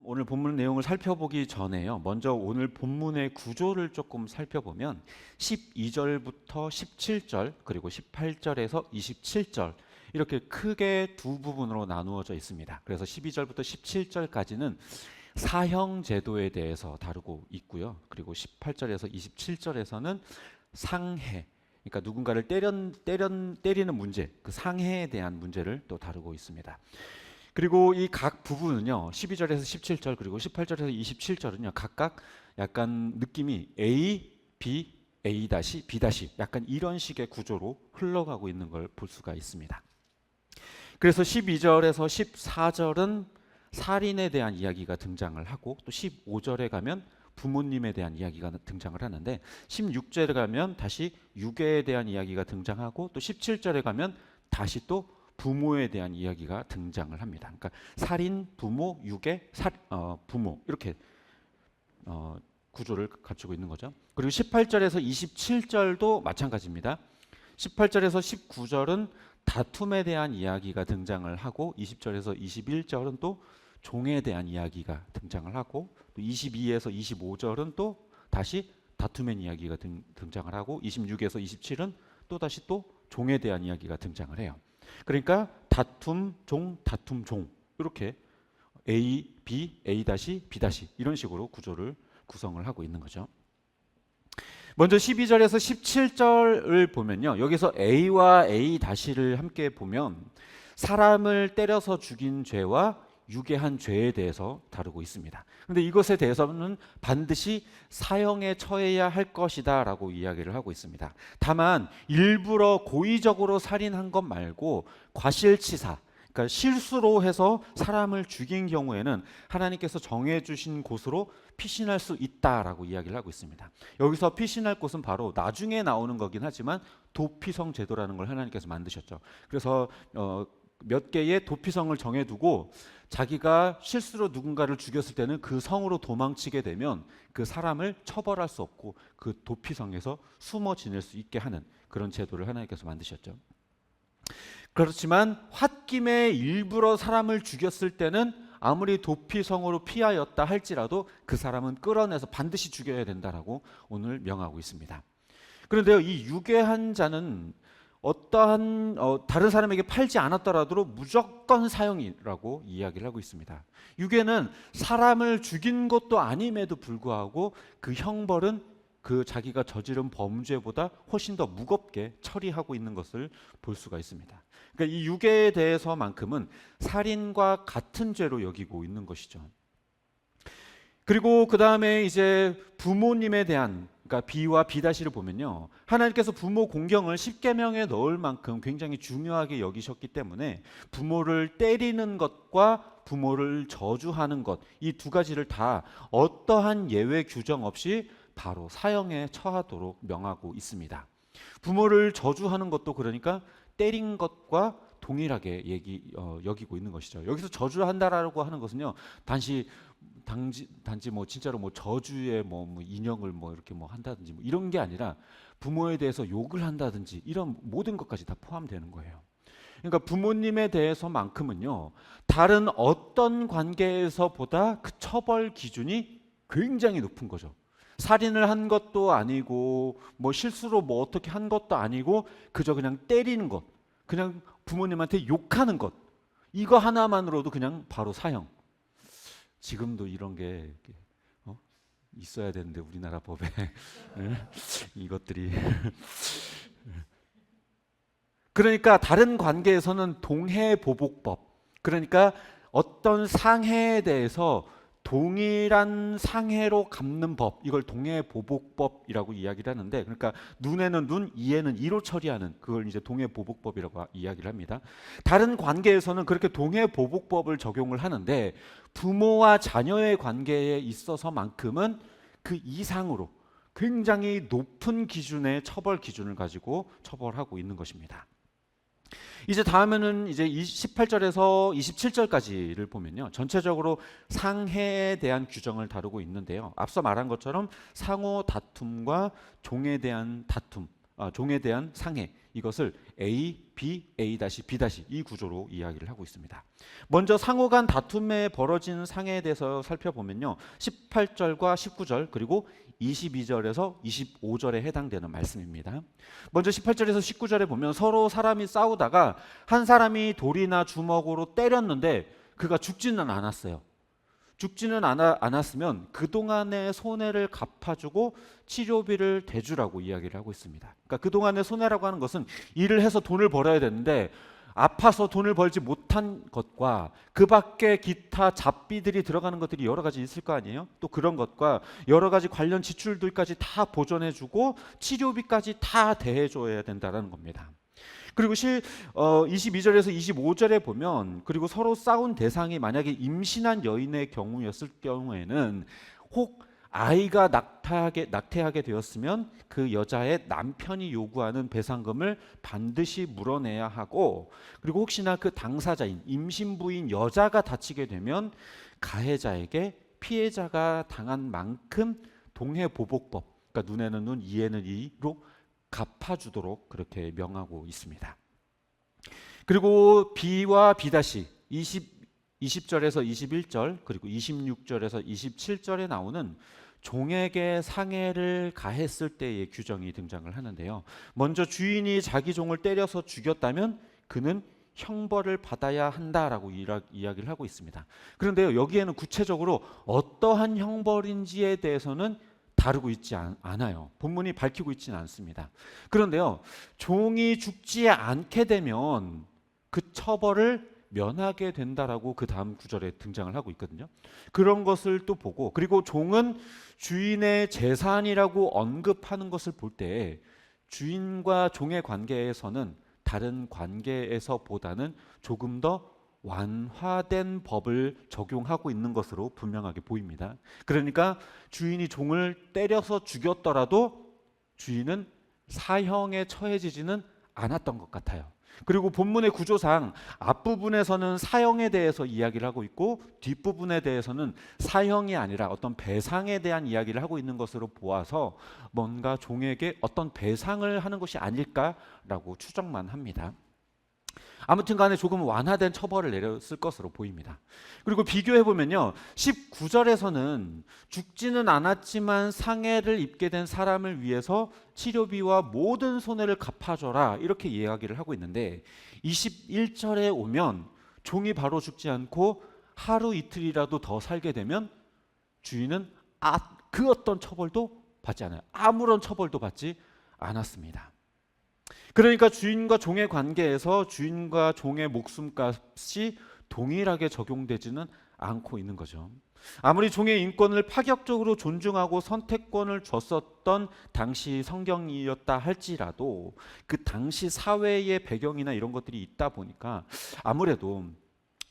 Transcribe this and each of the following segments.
오늘 본문 내용을 살펴보기 전에요. 먼저 오늘 본문의 구조를 조금 살펴보면 12절부터 17절 그리고 18절에서 27절 이렇게 크게 두 부분으로 나누어져 있습니다. 그래서 12절부터 17절까지는 사형 제도에 대해서 다루고 있고요. 그리고 18절에서 27절에서는 상해, 그러니까 누군가를 때리는 문제, 그 상해에 대한 문제를 또 다루고 있습니다. 그리고 이 각 부분은요, 12절에서 17절 그리고 18절에서 27절은요, 각각 약간 느낌이 A, B, A 다시 B 다시 약간 이런 식의 구조로 흘러가고 있는 걸 볼 수가 있습니다. 그래서 12절에서 14절은 살인에 대한 이야기가 등장을 하고, 또 15절에 가면 부모님에 대한 이야기가 등장을 하는데, 16절에 가면 다시 유괴에 대한 이야기가 등장하고, 또 17절에 가면 다시 또 부모에 대한 이야기가 등장을 합니다. 그러니까 살인, 부모, 유괴, 부모 이렇게 구조를 갖추고 있는 거죠. 그리고 18절에서 27절도 마찬가지입니다. 18절에서 19절은 다툼에 대한 이야기가 등장을 하고, 20절에서 21절은 또 종에 대한 이야기가 등장을 하고, 또 22에서 25절은 또 다시 다툼의 이야기가 등장을 하고, 26에서 27은 또 다시 또 종에 대한 이야기가 등장을 해요. 그러니까 다툼 종 이렇게 A, B, A 다시 B 다시 이런 식으로 구조를 구성을 하고 있는 거죠. 먼저 12절에서 17절을 보면요, 여기서 A와 A 다시를 함께 보면 사람을 때려서 죽인 죄와 유괴한 죄에 대해서 다루고 있습니다. 그런데 이것에 대해서는 반드시 사형에 처해야 할 것이다 라고 이야기를 하고 있습니다. 다만 일부러 고의적으로 살인한 것 말고 과실치사, 그러니까 실수로 해서 사람을 죽인 경우에는 하나님께서 정해주신 곳으로 피신할 수 있다라고 이야기를 하고 있습니다. 여기서 피신할 곳은 바로 나중에 나오는 거긴 하지만 도피성 제도라는 걸 하나님께서 만드셨죠. 그래서 몇 개의 도피성을 정해두고 자기가 실수로 누군가를 죽였을 때는 그 성으로 도망치게 되면 그 사람을 처벌할 수 없고 그 도피성에서 숨어 지낼 수 있게 하는 그런 제도를 하나님께서 만드셨죠. 그렇지만 홧김에 일부러 사람을 죽였을 때는 아무리 도피성으로 피하였다 할지라도 그 사람은 끌어내서 반드시 죽여야 된다라고 오늘 명하고 있습니다. 그런데요, 이 유괴한 자는 어떠한 다른 사람에게 팔지 않았더라도 무조건 사형이라고 이야기를 하고 있습니다. 유괴는 사람을 죽인 것도 아님에도 불구하고 그 형벌은 그 자기가 저지른 범죄보다 훨씬 더 무겁게 처리하고 있는 것을 볼 수가 있습니다. 그러니까 이 유괴에 대해서만큼은 살인과 같은 죄로 여기고 있는 것이죠. 그리고 그 다음에 이제 부모님에 대한, 그러니까 B와 B-를 보면요, 하나님께서 부모 공경을 십계명에 넣을 만큼 굉장히 중요하게 여기셨기 때문에 부모를 때리는 것과 부모를 저주하는 것, 이 두 가지를 다 어떠한 예외 규정 없이 바로 사형에 처하도록 명하고 있습니다. 부모를 저주하는 것도 그러니까 때린 것과 동일하게 여기고 있는 것이죠. 여기서 저주한다라고 하는 것은요, 단지 뭐 진짜로 뭐 저주의 뭐 인형을 뭐 이렇게 뭐 한다든지 뭐 이런 게 아니라 부모에 대해서 욕을 한다든지 이런 모든 것까지 다 포함되는 거예요. 그러니까 부모님에 대해서만큼은요, 다른 어떤 관계에서보다 그 처벌 기준이 굉장히 높은 거죠. 살인을 한 것도 아니고 뭐 실수로 뭐 어떻게 한 것도 아니고 그저 그냥 때리는 것, 그냥 부모님한테 욕하는 것, 이거 하나만으로도 그냥 바로 사형. 지금도 이런 게 있어야 되는데 우리나라 법에 이것들이 그러니까 다른 관계에서는 동해보복법, 그러니까 어떤 상해에 대해서 동일한 상해로 갚는 법, 이걸 동해보복법이라고 이야기를 하는데, 그러니까 눈에는 눈, 이에는 이로 처리하는 그걸 이제 동해보복법이라고 이야기를 합니다. 다른 관계에서는 그렇게 동해보복법을 적용을 하는데 부모와 자녀의 관계에 있어서만큼은 그 이상으로 굉장히 높은 기준의 처벌 기준을 가지고 처벌하고 있는 것입니다. 이제 다음에는 이제 18절에서 27절까지를 보면요, 전체적으로 상해에 대한 규정을 다루고 있는데요, 앞서 말한 것처럼 상호 다툼과 종에 대한 다툼, 종에 대한 상해, 이것을 A, B, A-B- 이 구조로 이야기를 하고 있습니다. 먼저 상호 간 다툼에 벌어진 상해에 대해서 살펴보면요, 18절과 19절 그리고 22절에서 25절에 해당되는 말씀입니다. 먼저 18절에서 19절에 보면 서로 사람이 싸우다가 한 사람이 돌이나 주먹으로 때렸는데 그가 죽지는 않았어요. 죽지는 않았으면 그동안의 손해를 갚아주고 치료비를 대주라고 이야기를 하고 있습니다. 그러니까 그동안의 손해라고 하는 것은 일을 해서 돈을 벌어야 되는데 아파서 돈을 벌지 못한 것과 그 밖에 기타 잡비들이 들어가는 것들이 여러 가지 있을 거 아니에요? 또 그런 것과 여러 가지 관련 지출들까지 다 보전해주고 치료비까지 다 대해줘야 된다는 겁니다. 그리고 22절에서 25절에 보면, 그리고 서로 싸운 대상이 만약에 임신한 여인의 경우였을 경우에는 혹 아이가 낙태하게 되었으면 그 여자의 남편이 요구하는 배상금을 반드시 물어내야 하고, 그리고 혹시나 그 당사자인 임신부인 여자가 다치게 되면 가해자에게 피해자가 당한 만큼 동해보복법, 그러니까 눈에는 눈, 이에는 이로 갚아주도록 그렇게 명하고 있습니다. 그리고 B와 B- 20절에서 21절 그리고 26절에서 27절에 나오는 종에게 상해를 가했을 때의 규정이 등장을 하는데요. 먼저 주인이 자기 종을 때려서 죽였다면 그는 형벌을 받아야 한다라고 이야기를 하고 있습니다. 그런데요, 여기에는 구체적으로 어떠한 형벌인지에 대해서는 다루고 있지 않아요. 본문이 밝히고 있지는 않습니다. 그런데요, 종이 죽지 않게 되면 그 처벌을 면하게 된다라고 그 다음 구절에 등장을 하고 있거든요. 그런 것을 또 보고, 그리고 종은 주인의 재산이라고 언급하는 것을 볼 때 주인과 종의 관계에서는 다른 관계에서보다는 조금 더 완화된 법을 적용하고 있는 것으로 분명하게 보입니다. 그러니까 주인이 종을 때려서 죽였더라도 주인은 사형에 처해지지는 않았던 것 같아요. 그리고 본문의 구조상 앞부분에서는 사형에 대해서 이야기를 하고 있고 뒷부분에 대해서는 사형이 아니라 어떤 배상에 대한 이야기를 하고 있는 것으로 보아서 뭔가 종에게 어떤 배상을 하는 것이 아닐까라고 추정만 합니다. 아무튼 간에 조금 완화된 처벌을 내렸을 것으로 보입니다. 그리고 비교해보면요, 19절에서는 죽지는 않았지만 상해를 입게 된 사람을 위해서 치료비와 모든 손해를 갚아줘라, 이렇게 이야기를 하고 있는데 21절에 오면 종이 바로 죽지 않고 하루 이틀이라도 더 살게 되면 주인은 그 어떤 처벌도 받지 않아요. 아무런 처벌도 받지 않았습니다. 그러니까 주인과 종의 관계에서 주인과 종의 목숨값이 동일하게 적용되지는 않고 있는 거죠. 아무리 종의 인권을 파격적으로 존중하고 선택권을 줬었던 당시 성경이었다 할지라도 그 당시 사회의 배경이나 이런 것들이 있다 보니까 아무래도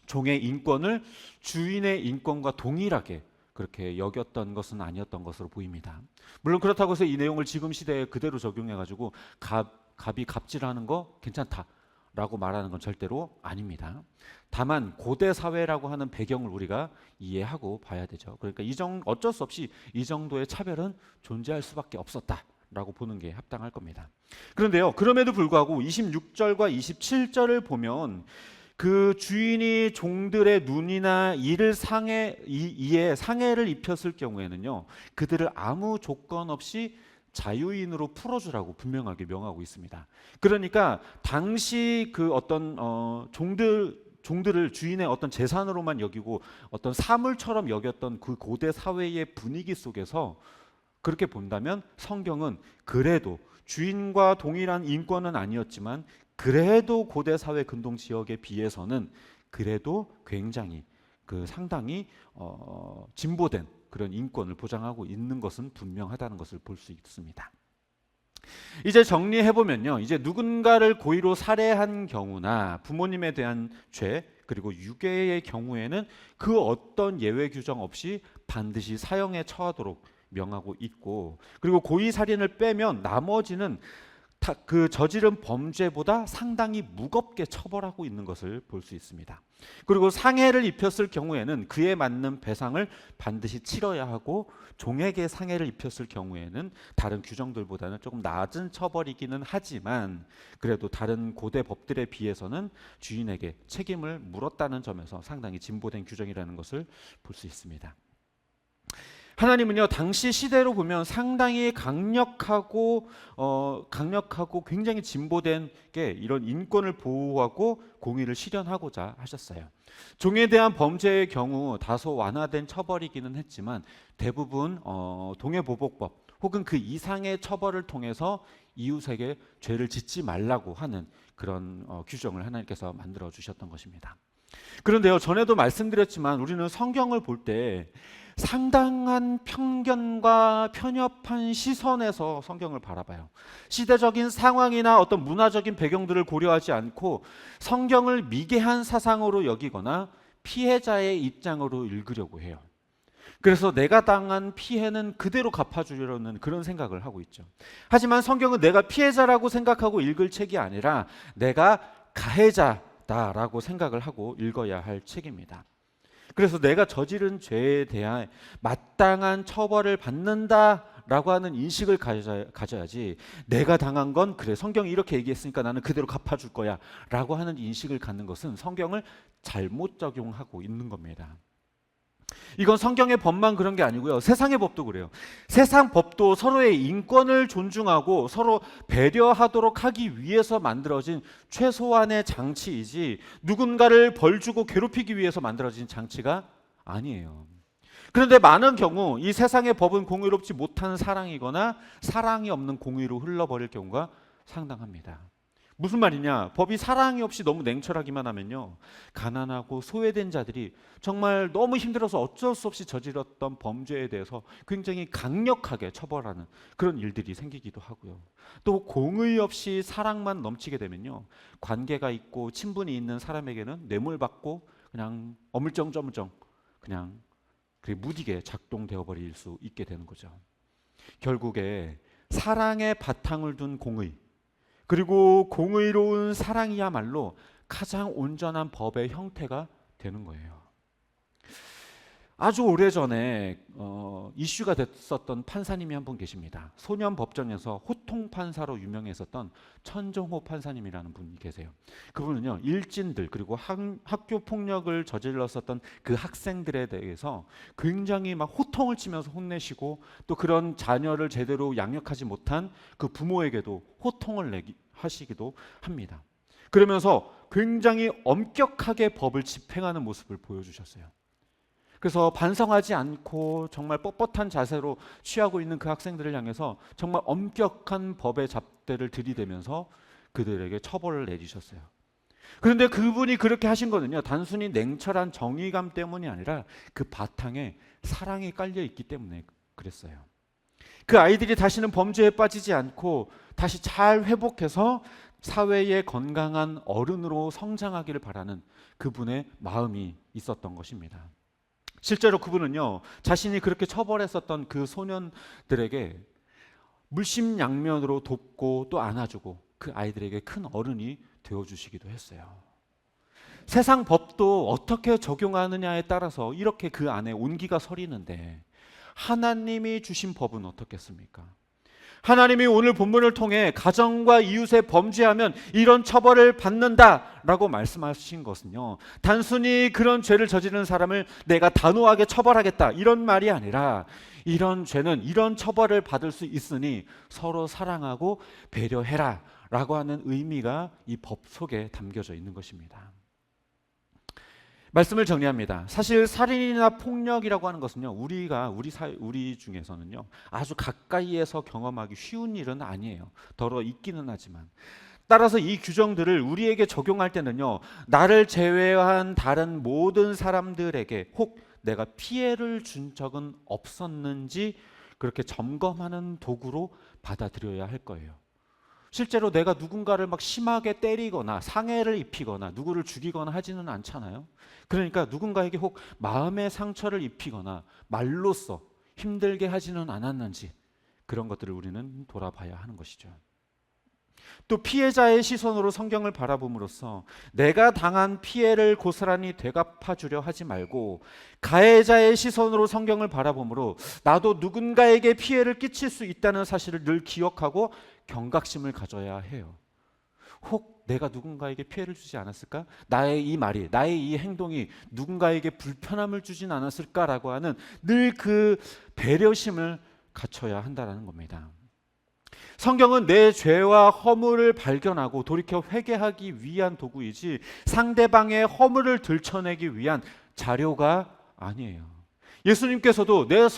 종의 인권을 주인의 인권과 동일하게 그렇게 여겼던 것은 아니었던 것으로 보입니다. 물론 그렇다고 해서 이 내용을 지금 시대에 그대로 적용해가지고 갑이 갑질하는 거 괜찮다라고 말하는 건 절대로 아닙니다. 다만 고대 사회라고 하는 배경을 우리가 이해하고 봐야 되죠. 그러니까 어쩔 수 없이 이 정도의 차별은 존재할 수밖에 없었다라고 보는 게 합당할 겁니다. 그런데요, 그럼에도 불구하고 26절과 27절을 보면 그 주인이 종들의 눈이나 이에 상해를 입혔을 경우에는요, 그들을 아무 조건 없이 자유인으로 풀어주라고 분명하게 명하고 있습니다. 그러니까 당시 그 어떤 종들을 주인의 어떤 재산으로만 여기고 어떤 사물처럼 여겼던 그 고대 사회의 분위기 속에서 그렇게 본다면 성경은 그래도 주인과 동일한 인권은 아니었지만 그래도 고대 사회 근동 지역에 비해서는 그래도 굉장히 상당히 진보된 그런 인권을 보장하고 있는 것은 분명하다는 것을 볼 수 있습니다. 이제 정리해보면요, 이제 누군가를 고의로 살해한 경우나 부모님에 대한 죄 그리고 유괴의 경우에는 그 어떤 예외 규정 없이 반드시 사형에 처하도록 명하고 있고, 그리고 고의 살인을 빼면 나머지는 그 저지른 범죄보다 상당히 무겁게 처벌하고 있는 것을 볼 수 있습니다. 그리고 상해를 입혔을 경우에는 그에 맞는 배상을 반드시 치러야 하고, 종에게 상해를 입혔을 경우에는 다른 규정들보다는 조금 낮은 처벌이기는 하지만 그래도 다른 고대 법들에 비해서는 주인에게 책임을 물었다는 점에서 상당히 진보된 규정이라는 것을 볼 수 있습니다. 하나님은요, 당시 시대로 보면 상당히 강력하고 굉장히 진보된 게 이런 인권을 보호하고 공의를 실현하고자 하셨어요. 종에 대한 범죄의 경우 다소 완화된 처벌이기는 했지만 대부분 동해보복법 혹은 그 이상의 처벌을 통해서 이웃에게 죄를 짓지 말라고 하는 그런 규정을 하나님께서 만들어 주셨던 것입니다. 그런데요, 전에도 말씀드렸지만 우리는 성경을 볼 때 상당한 편견과 편협한 시선에서 성경을 바라봐요. 시대적인 상황이나 어떤 문화적인 배경들을 고려하지 않고 성경을 미개한 사상으로 여기거나 피해자의 입장으로 읽으려고 해요. 그래서 내가 당한 피해는 그대로 갚아주려는 그런 생각을 하고 있죠. 하지만 성경은 내가 피해자라고 생각하고 읽을 책이 아니라 내가 가해자다라고 생각을 하고 읽어야 할 책입니다. 그래서 내가 저지른 죄에 대한 마땅한 처벌을 받는다라고 하는 인식을 가져야지, 내가 당한 건 그래 성경이 이렇게 얘기했으니까 나는 그대로 갚아줄 거야 라고 하는 인식을 갖는 것은 성경을 잘못 적용하고 있는 겁니다. 이건 성경의 법만 그런 게 아니고요, 세상의 법도 그래요. 세상 법도 서로의 인권을 존중하고 서로 배려하도록 하기 위해서 만들어진 최소한의 장치이지 누군가를 벌주고 괴롭히기 위해서 만들어진 장치가 아니에요. 그런데 많은 경우 이 세상의 법은 공의롭지 못한 사랑이거나 사랑이 없는 공의로 흘러버릴 경우가 상당합니다. 무슨 말이냐? 법이 사랑이 없이 너무 냉철하기만 하면요, 가난하고 소외된 자들이 정말 너무 힘들어서 어쩔 수 없이 저질렀던 범죄에 대해서 굉장히 강력하게 처벌하는 그런 일들이 생기기도 하고요. 또 공의 없이 사랑만 넘치게 되면요, 관계가 있고 친분이 있는 사람에게는 뇌물받고 그냥 어물쩡저물쩡 그냥 무디게 작동되어 버릴 수 있게 되는 거죠. 결국에 사랑의 바탕을 둔 공의, 그리고 공의로운 사랑이야말로 가장 온전한 법의 형태가 되는 거예요. 아주 오래전에 이슈가 됐었던 판사님이 한 분 계십니다. 소년법정에서 호통판사로 유명했었던 천정호 판사님이라는 분이 계세요. 그분은요, 일진들 그리고 학교 폭력을 저질렀었던 그 학생들에 대해서 굉장히 막 호통을 치면서 혼내시고, 또 그런 자녀를 제대로 양육하지 못한 그 부모에게도 호통을 하시기도 합니다. 그러면서 굉장히 엄격하게 법을 집행하는 모습을 보여주셨어요. 그래서 반성하지 않고 정말 뻣뻣한 자세로 취하고 있는 그 학생들을 향해서 정말 엄격한 법의 잣대를 들이대면서 그들에게 처벌을 내리셨어요. 그런데 그분이 그렇게 하신 거는요, 단순히 냉철한 정의감 때문이 아니라 그 바탕에 사랑이 깔려 있기 때문에 그랬어요. 그 아이들이 다시는 범죄에 빠지지 않고 다시 잘 회복해서 사회의 건강한 어른으로 성장하기를 바라는 그분의 마음이 있었던 것입니다. 실제로 그분은요, 자신이 그렇게 처벌했었던 그 소년들에게 물심양면으로 돕고 또 안아주고 그 아이들에게 큰 어른이 되어주시기도 했어요. 세상 법도 어떻게 적용하느냐에 따라서 이렇게 그 안에 온기가 서리는데, 하나님이 주신 법은 어떻겠습니까? 하나님이 오늘 본문을 통해 가정과 이웃에 범죄하면 이런 처벌을 받는다라고 말씀하신 것은요, 단순히 그런 죄를 저지르는 사람을 내가 단호하게 처벌하겠다 이런 말이 아니라, 이런 죄는 이런 처벌을 받을 수 있으니 서로 사랑하고 배려해라 라고 하는 의미가 이 법 속에 담겨져 있는 것입니다. 말씀을 정리합니다. 사실 살인이나 폭력이라고 하는 것은요, 우리 중에서는요, 아주 가까이에서 경험하기 쉬운 일은 아니에요. 더러 있기는 하지만. 따라서 이 규정들을 우리에게 적용할 때는요, 나를 제외한 다른 모든 사람들에게 혹 내가 피해를 준 적은 없었는지 그렇게 점검하는 도구로 받아들여야 할 거예요. 실제로 내가 누군가를 막 심하게 때리거나 상해를 입히거나 누구를 죽이거나 하지는 않잖아요. 그러니까 누군가에게 혹 마음의 상처를 입히거나 말로써 힘들게 하지는 않았는지, 그런 것들을 우리는 돌아봐야 하는 것이죠. 또 피해자의 시선으로 성경을 바라봄으로써 내가 당한 피해를 고스란히 되갚아 주려 하지 말고 가해자의 시선으로 성경을 바라봄으로 나도 누군가에게 피해를 끼칠 수 있다는 사실을 늘 기억하고 경각심을 가져야 해요. 혹 내가 누군가에게 피해를 주지 않았을까? 나의 이 말이, 나의 이 행동이 누군가에게 불편함을 주진 않았을까라고 하는 늘 그 배려심을 갖춰야 한다는 겁니다. 성경은 내 죄와 허물을 발견하고 돌이켜 회개하기 위한 도구이지 상대방의 허물을 들춰내기 위한 자료가 아니에요. 예수님께서도 내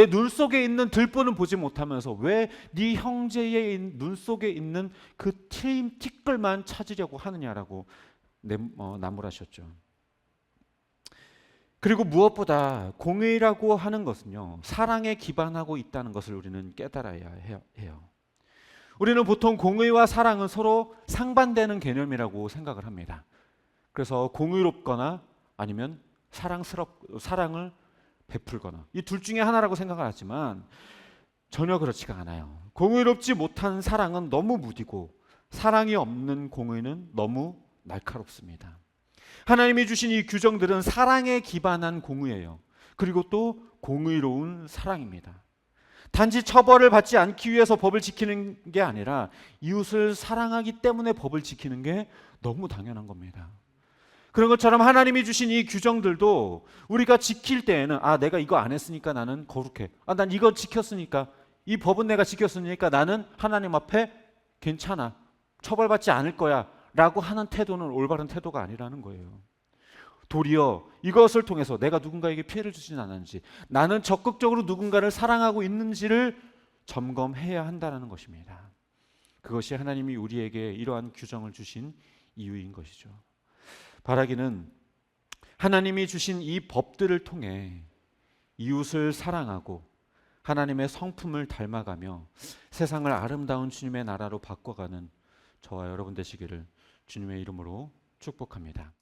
눈 속에 있는 들보는 보지 못하면서 왜 네 형제의 눈 속에 있는 그 티끌만 찾으려고 하느냐라고 나무라셨죠. 그리고 무엇보다 공의라고 하는 것은요, 사랑에 기반하고 있다는 것을 우리는 깨달아야 해요. 우리는 보통 공의와 사랑은 서로 상반되는 개념이라고 생각을 합니다. 그래서 공의롭거나 아니면 사랑을 베풀거나 이 둘 중에 하나라고 생각을 하지만 전혀 그렇지가 않아요. 공의롭지 못한 사랑은 너무 무디고 사랑이 없는 공의는 너무 날카롭습니다. 하나님이 주신 이 규정들은 사랑에 기반한 공의예요. 그리고 또 공의로운 사랑입니다. 단지 처벌을 받지 않기 위해서 법을 지키는 게 아니라 이웃을 사랑하기 때문에 법을 지키는 게 너무 당연한 겁니다. 그런 것처럼 하나님이 주신 이 규정들도 우리가 지킬 때에는 내가 이거 안 했으니까 나는 거룩해. 난 이거 지켰으니까, 이 법은 내가 지켰으니까 나는 하나님 앞에 괜찮아. 처벌받지 않을 거야 라고 하는 태도는 올바른 태도가 아니라는 거예요. 도리어 이것을 통해서 내가 누군가에게 피해를 주지는 않았는지, 나는 적극적으로 누군가를 사랑하고 있는지를 점검해야 한다는 것입니다. 그것이 하나님이 우리에게 이러한 규정을 주신 이유인 것이죠. 바라기는 하나님이 주신 이 법들을 통해 이웃을 사랑하고 하나님의 성품을 닮아가며 세상을 아름다운 주님의 나라로 바꿔가는 저와 여러분 되시기를 주님의 이름으로 축복합니다.